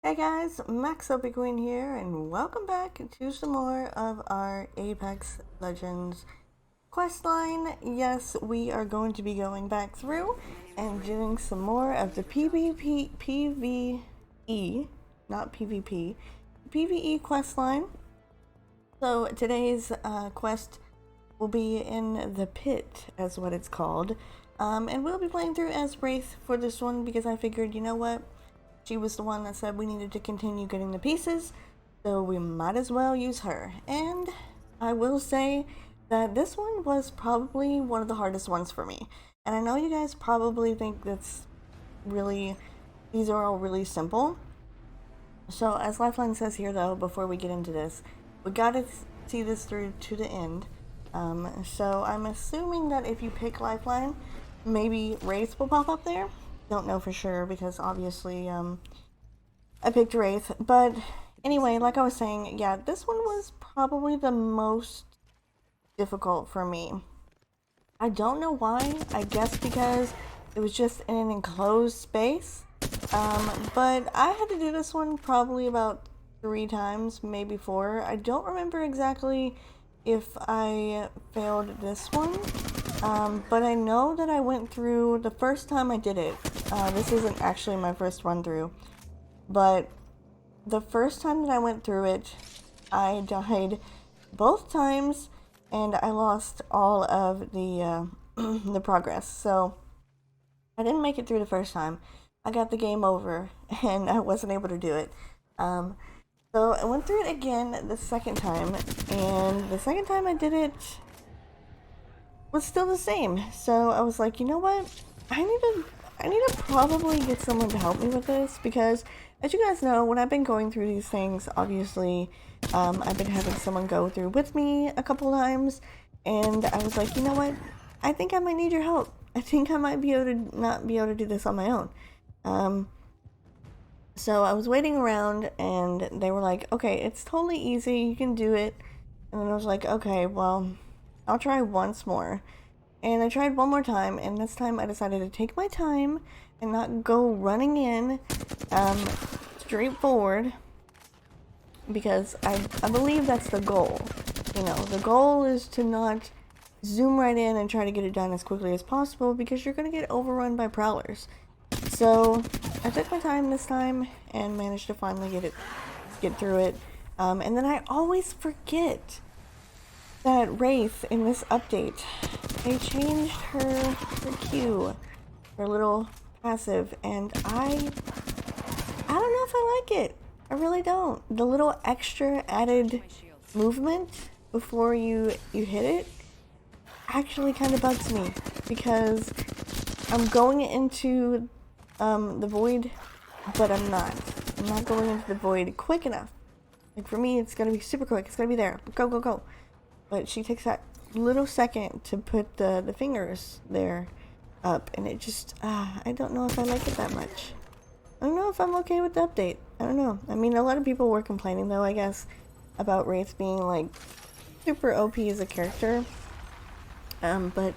Hey guys, MaxLPQueen here, and welcome back to some more of our Apex Legends questline. Yes, we are going to be going back through and doing some more of the PVE, not PvP, PVE questline. So today's quest will be in the pit, as what it's called. And we'll be playing through as Wraith for this one because I figured, you know what? She was the one that said we needed to continue getting the pieces, so we might as well use her. And I will say that this one was probably one of the hardest ones for me. And I know you guys probably think these are all really simple. So as Lifeline says here though, before we get into this, we gotta see this through to the end. So I'm assuming that if you pick Lifeline, maybe Wraith will pop up there. Don't know for sure because obviously I picked Wraith. But anyway, like I was saying, yeah, this one was probably the most difficult for me. I don't know why. I guess because it was just in an enclosed space. But I had to do this one probably about 3 times, maybe 4. I don't remember exactly if I failed this one. But I know that I went through the first time I did it. This isn't actually my first run through, but the first time that I went through it, I died both times, and I lost all of the the progress. So I didn't make it through the first time. I got the game over, and I wasn't able to do it. So I went through it again the second time, and the second time I did it was still the same. So I was like, you know what? I need to probably get someone to help me with this because, as you guys know, when I've been going through these things, obviously, I've been having someone go through with me a couple times, and I was like, you know what? I think I might need your help. I think I might be able to not be able to do this on my own. So I was waiting around, and they were like, okay, it's totally easy. You can do it. And then I was like, okay, well, I'll try once more. And I tried one more time, and this time I decided to take my time and not go running in straight forward because I believe that's the goal. You know, the goal is to not zoom right in and try to get it done as quickly as possible because you're going to get overrun by prowlers. So I took my time this time and managed to finally get through it. And then I always forget that Wraith in this update, they changed her Q, her little passive, and I don't know if I like it. I really don't. The little extra added movement before you hit it actually kind of bugs me because I'm going into the void, but I'm not going into the void quick enough. Like for me, it's gonna be super quick. It's gonna be there. Go, go, go. But she takes that little second to put the fingers there up, and it just, I don't know if I like it that much. I don't know if I'm okay with the update. I don't know. I mean, a lot of people were complaining, though, I guess, about Wraith being, like, super OP as a character. But,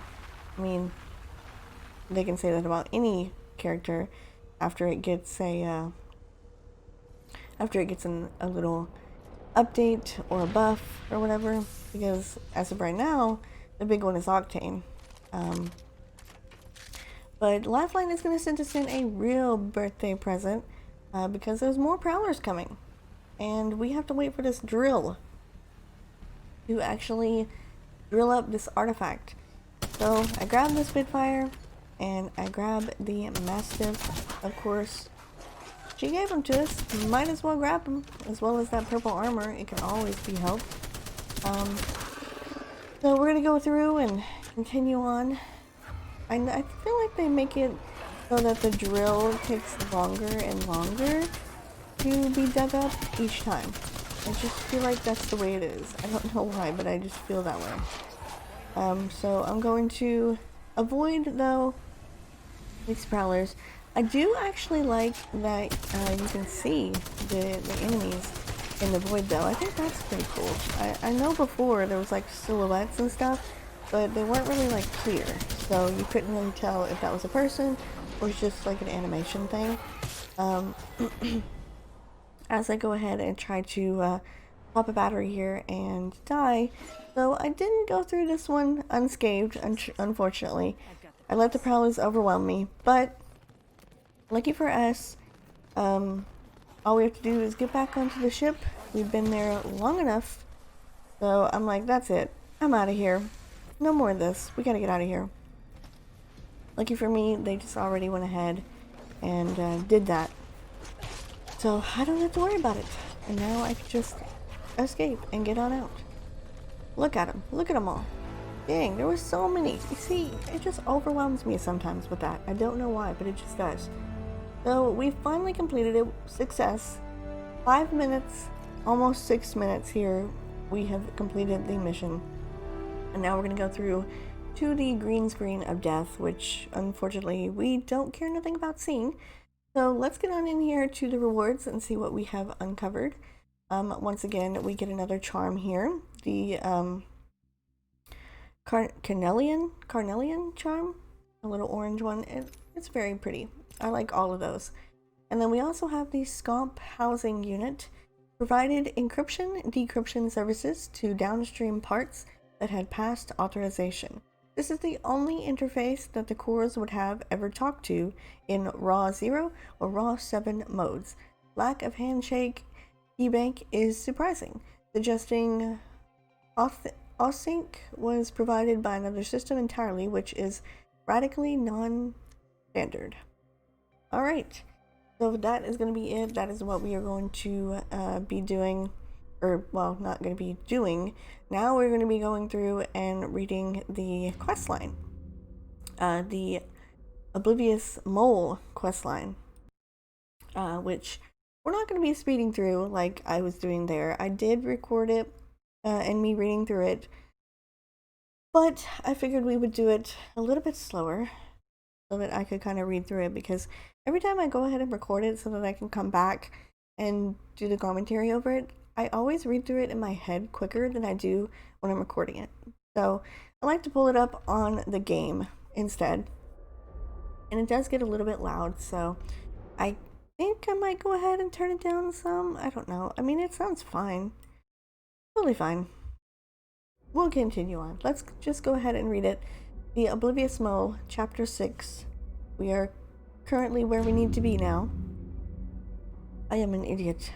I mean, they can say that about any character after it gets a little update or a buff or whatever, because as of right now the big one is Octane. But Lifeline is going to send us in a real birthday present because there's more prowlers coming and we have to wait for this drill to actually drill up this artifact. So I grabbed the Spitfire and I grabbed the Mastiff, of course. She gave them to us. Might as well grab them, as well as that purple armor. It can always be helped. So we're gonna go through and continue on. I feel like they make it so that the drill takes longer and longer to be dug up each time. I just feel like that's the way it is. I don't know why, but I just feel that way. So I'm going to avoid, though, these prowlers. I do actually like that you can see the enemies in the void, though. I think that's pretty cool. I know before there was like silhouettes and stuff, but they weren't really like clear, so you couldn't really tell if that was a person or just like an animation thing. as I go ahead and try to pop a battery here and die. So I didn't go through this one unscathed, unfortunately. I let the prowlers overwhelm me, but lucky for us, all we have to do is get back onto the ship. We've been there long enough, so I'm like, that's it. I'm out of here. No more of this. We gotta get out of here. Lucky for me, they just already went ahead and did that. So I don't have to worry about it. And now I can just escape and get on out. Look at them. Look at them all. Dang, there were so many. You see, it just overwhelms me sometimes with that. I don't know why, but it just does. So we finally completed it. Success. 5 minutes, almost 6 minutes here. We have completed the mission. And now we're going to go through to the green screen of death, which unfortunately we don't care nothing about seeing. So let's get on in here to the rewards and see what we have uncovered. Once again, we get another charm here. The Carnelian charm, a little orange one. It's very pretty. I like all of those. And then we also have the Scomp housing unit. Provided encryption, decryption services to downstream parts that had passed authorization. This is the only interface that the cores would have ever talked to in RAW 0 or RAW 7 modes. Lack of handshake keybank is surprising, suggesting Auth-Sync was provided by another system entirely, which is radically non-standard. Alright, so that is going to be it. That is what we are going to be doing, or, well, not going to be doing. Now we're going to be going through and reading the questline. The Oblivious Mole questline, which we're not going to be speeding through like I was doing there. I did record it and me reading through it, but I figured we would do it a little bit slower so that I could kind of read through it, because every time I go ahead and record it so that I can come back and do the commentary over it, I always read through it in my head quicker than I do when I'm recording it. So I like to pull it up on the game instead. And it does get a little bit loud, so I think I might go ahead and turn it down some. I don't know. I mean, it sounds fine. Totally fine. We'll continue on. Let's just go ahead and read it. The Oblivious Mole, Chapter 6. We are currently where we need to be now. I am an idiot.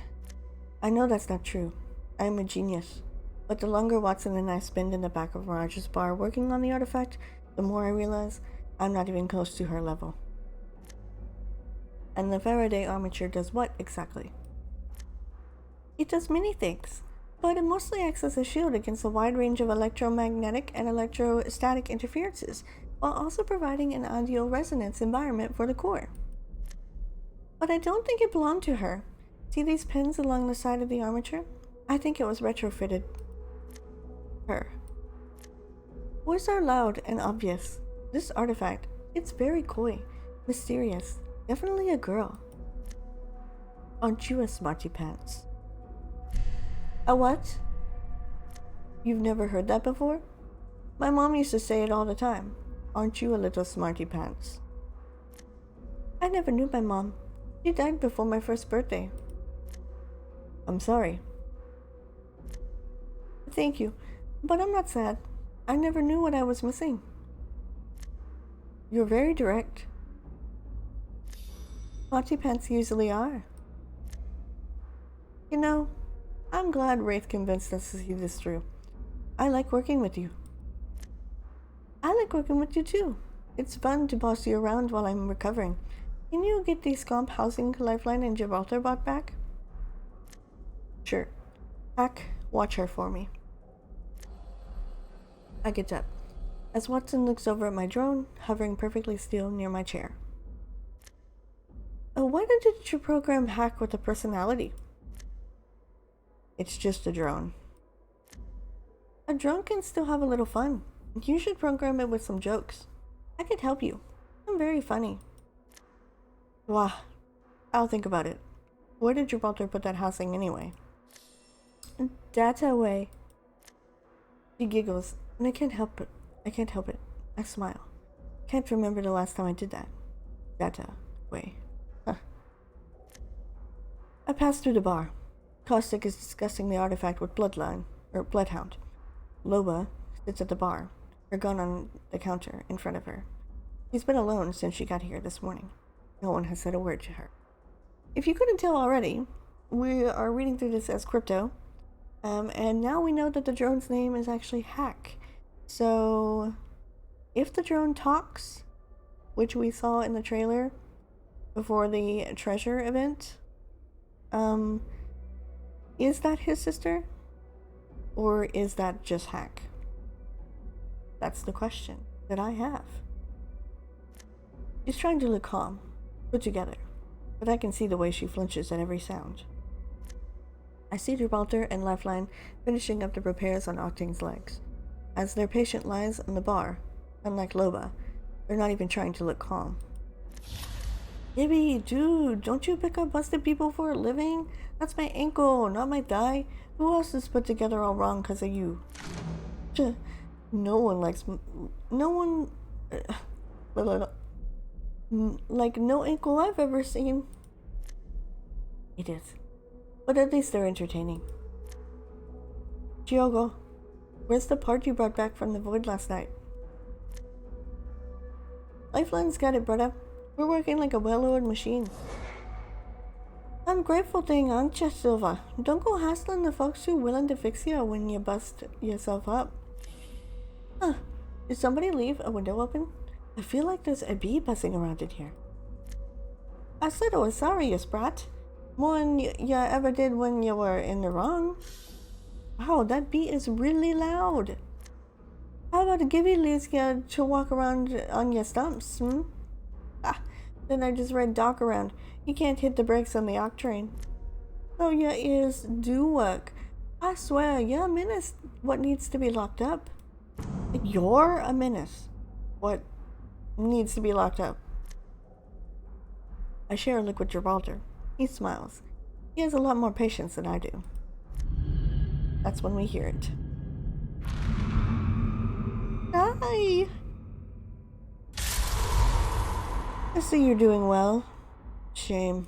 I know that's not true. I am a genius. But the longer Watson and I spend in the back of Mirage's bar working on the artifact, the more I realize I'm not even close to her level. And the Faraday armature does what exactly? It does many things, but it mostly acts as a shield against a wide range of electromagnetic and electrostatic interferences, while also providing an ideal resonance environment for the core. But I don't think it belonged to her. See these pins along the side of the armature? I think it was retrofitted. Her. Words are loud and obvious. This artifact, it's very coy, mysterious, definitely a girl. Aren't you a smarty pants? A what? You've never heard that before? My mom used to say it all the time. Aren't you a little smarty pants? I never knew my mom. She died before my first birthday. I'm sorry. Thank you, but I'm not sad. I never knew what I was missing. You're very direct. Smarty pants usually are. You know, I'm glad Wraith convinced us to see this through. I like working with you. I like working with you too. It's fun to boss you around while I'm recovering. Can you get the Scomp housing lifeline and Gibraltar bot back? Sure. Hack, watch her for me. I get up, as Watson looks over at my drone, hovering perfectly still near my chair. Oh, why didn't you program Hack with a personality? It's just a drone. A drone can still have a little fun. You should program it with some jokes. I could help you. I'm very funny. Wah, I'll think about it. Where did Gibraltar put that housing anyway? Data away. She giggles, and I can't help it. I smile. Can't remember the last time I did that. Data away. Huh. I passed through the bar. Caustic is discussing the artifact with Bloodhound. Loba sits at the bar, her gun on the counter in front of her. She's been alone since she got here this morning. No one has said a word to her. If you couldn't tell already, we are reading through this as Crypto, and now we know that the drone's name is actually Hack. So, if the drone talks, which we saw in the trailer before the treasure event, is that his sister? Or is that just Hack? That's the question that I have. She's trying to look calm, put together, but I can see the way she flinches at every sound. I see Gibraltar and Lifeline finishing up the repairs on Octane's legs. As their patient lies on the bar, unlike Loba, they're not even trying to look calm. Gibby, dude, don't you pick up busted people for a living? That's my ankle, not my thigh. Who else is put together all wrong because of you? No one likes... No one... like no ankle I've ever seen. It is. But at least they're entertaining. Giogo, where's the part you brought back from the void last night? Lifeline's got it, brother. We're working like a well-oiled machine. Ungrateful thing, aren't you, Silva? Don't go hassling the folks who willing to fix you when you bust yourself up. Huh. Did somebody leave a window open? I feel like there's a bee buzzing around in here. I said I was sorry, you sprat. More than you ever did when you were in the wrong. Wow, that bee is really loud. How about Gibby leaves you to walk around on your stumps, Then I just read Doc around. You can't hit the brakes on the Octane. So your ears do work. I swear, you're a menace. What needs to be locked up? You're a menace. What needs to be locked up? I share a look with Gibraltar. He smiles. He has a lot more patience than I do. That's when we hear it. Hi! I see you're doing well. Shame.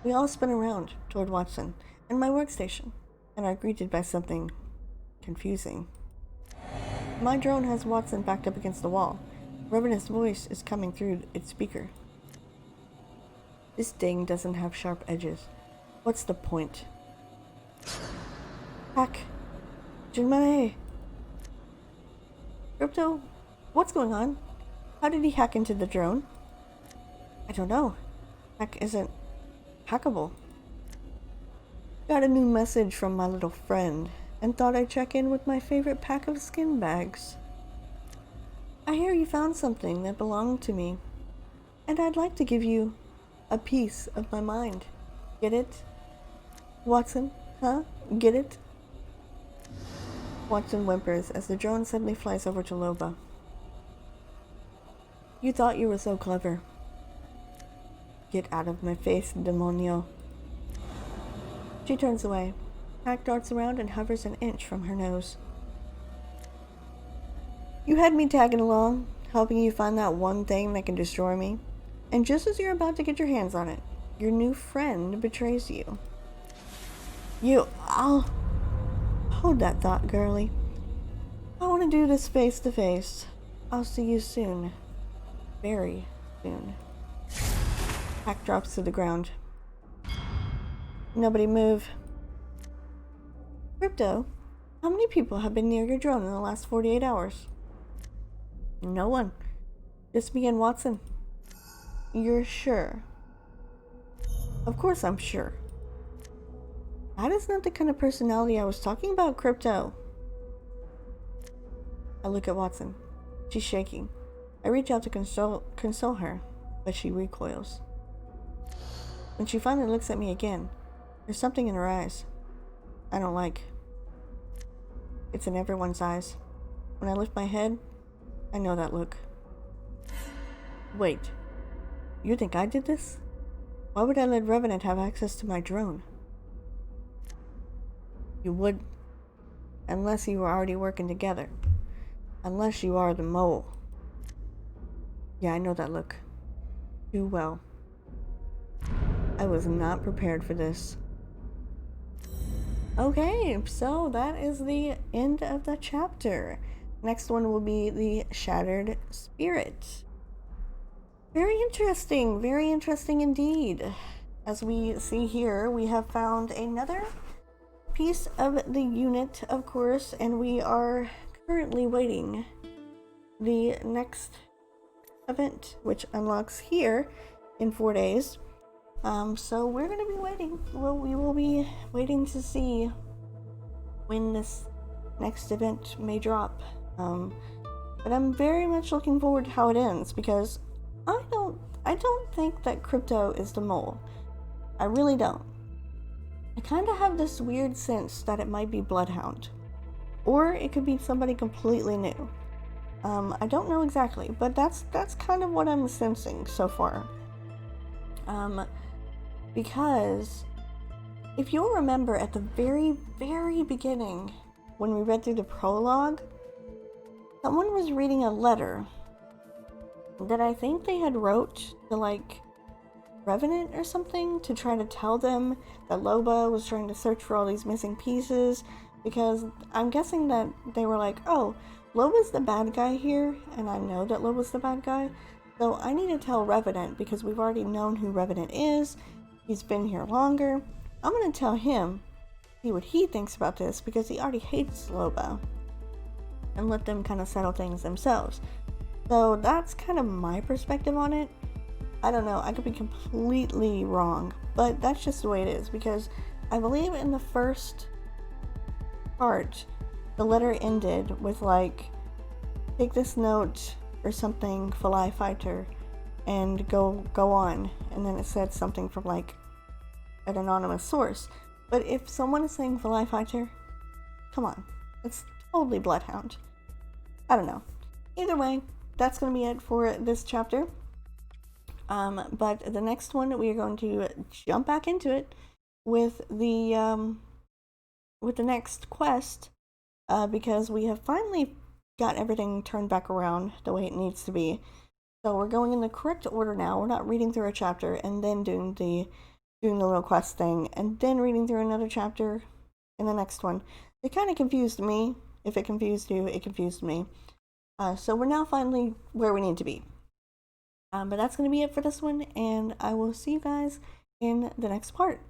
We all spin around toward Watson and my workstation and are greeted by something confusing. My drone has Watson backed up against the wall. Revenant's voice is coming through its speaker. This ding doesn't have sharp edges. What's the point? Hack! Jinmai! Crypto, what's going on? How did he hack into the drone? I don't know. Hack isn't hackable. Got a new message from my little friend and thought I'd check in with my favorite pack of skin bags. I hear you found something that belonged to me, and I'd like to give you a piece of my mind. Get it? Watson, huh? Get it? Watson whimpers as the drone suddenly flies over to Loba. You thought you were so clever. Get out of my face, demonio. She turns away. Hack darts around and hovers an inch from her nose. You had me tagging along, helping you find that one thing that can destroy me. And just as you're about to get your hands on it, your new friend betrays you. I'll... Hold that thought, girlie. I want to do this face to face. I'll see you soon. Very soon. Hack drops to the ground. Nobody move. Crypto, how many people have been near your drone in the last 48 hours? No one. Just me and Watson. You're sure? Of course I'm sure. That is not the kind of personality I was talking about, Crypto. I look at Watson. She's shaking. I reach out to console her, but she recoils. When she finally looks at me again, there's something in her eyes I don't like. It's in everyone's eyes. When I lift my head, I know that look. Wait, you think I did this? Why would I let Revenant have access to my drone? You would, unless you were already working together. Unless you are the mole. Yeah, I know that look. Too well. I I was not prepared for this. Okay, so that is the end of the chapter. Next one will be the Shattered Spirit. Very interesting indeed. As we see here, we have found another piece of the unit, of course, and we are currently waiting the next event, which unlocks here in 4 days. So we're gonna be waiting. Well, we will be waiting to see when this next event may drop. But I'm very much looking forward to how it ends, because I don't think that Crypto is the mole. I really don't. I kind of have this weird sense that it might be Bloodhound, or it could be somebody completely new. I don't know exactly, but that's kind of what I'm sensing so far. Because if you'll remember at the very beginning, when we read through the prologue, someone was reading a letter that I think they had wrote to, like, Revenant or something, to try to tell them that Loba was trying to search for all these missing pieces, because I'm guessing that they were like, oh, Loba's the bad guy here, and I know that Loba's the bad guy, so I need to tell Revenant, because we've already known who Revenant is. He's been here longer. I'm gonna tell him, see what he thinks about this, because he already hates Loba, and let them kind of settle things themselves. So that's kind of my perspective on it. I don't know, I could be completely wrong, but that's just the way it is, because I believe in the first part, the letter ended with, like, take this note or something, Fly Fighter, and go on, and then it said something from, like, an anonymous source. But if someone is saying Fly Fighter, come on, it's totally Bloodhound. I don't know. Either way, that's going to be it for this chapter. But the next one, we are going to jump back into it with the next quest, because we have finally got everything turned back around the way it needs to be. So we're going in the correct order now. We're not reading through a chapter and then doing the little quest thing and then reading through another chapter in the next one. It kind of confused me. If it confused you, it confused me. So we're now finally where we need to be. But that's going to be it for this one, and I will see you guys in the next part.